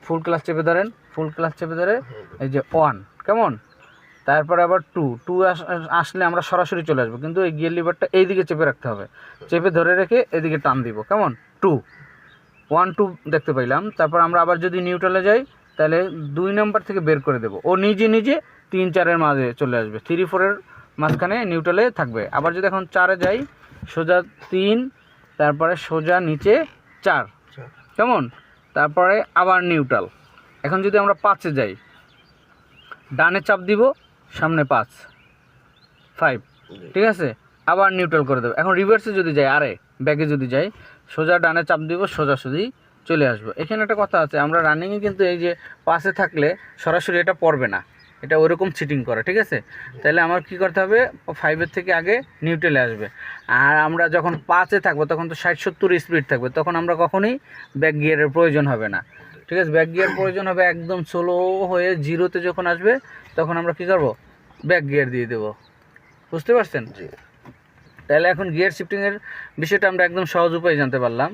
ফুল clutch চেপে ধরেন, ফুল clutch চেপে ধরে এই যে 1 কেমন, তারপরে আবার 2 আসলে আমরা সরাসরি চলে আসবো, কিন্তু এই গিয়ার লিভারটা এই দিকে চেপে রাখতে হবে, চেপে ধরে রেখে এদিকে টান দিব কেমন, 1 2 দেখতে পাইলাম। তারপর আমরা আবার যদি নিউট্রালে যাই তাহলে 2 নাম্বার থেকে বের করে দেবো, ও নিজে নিজে 3 4-এর মাঝে চলে আসবে, 3 4-এর মাঝখানে নিউট্রালে থাকবে। আবার যদি এখন 4-এ যাই, সোজা 3, তারপরে সোজা নিচে 4 কেমন, তারপরে আবার নিউট্রাল। এখন যদি আমরা 5-এ যাই, ডানে চাপ দিব, সামনে 5 ঠিক আছে, আবার নিউট্রাল করে দেবো। এখন রিভার্সে যদি যাই, আরে ব্যাগে যদি যাই, সোজা ডানে চাপ দিব, সোজাসুজি চলে আসবো। এখানে একটা কথা আছে, আমরা রানিংয়ে কিন্তু এই যে 5-এ থাকলে সরাসরি এটা পড়বে না, এটা ওইরকম চিটিং করে, ঠিক আছে। তাহলে আমার কি করতে হবে, 5-এর থেকে আগে নিউট্রালে আসবে। আর আমরা যখন 5-এ থাকবো তখন তো 60 70 স্পিড থাকবে, তখন আমরা কখনোই ব্যাক গিয়ারের প্রয়োজন হবে না, ঠিক আছে। ব্যাক গিয়ার প্রয়োজন হবে একদম স্লো হয়ে 0-তে যখন আসবে, তখন আমরা কী করবো, ব্যাক গিয়ার দিয়ে দেবো। বুঝতে পারছেন? তাহলে এখন গিয়ার শিফটিংয়ের বিষয়টা আমরা একদম সহজ উপায়ে জানতে পারলাম।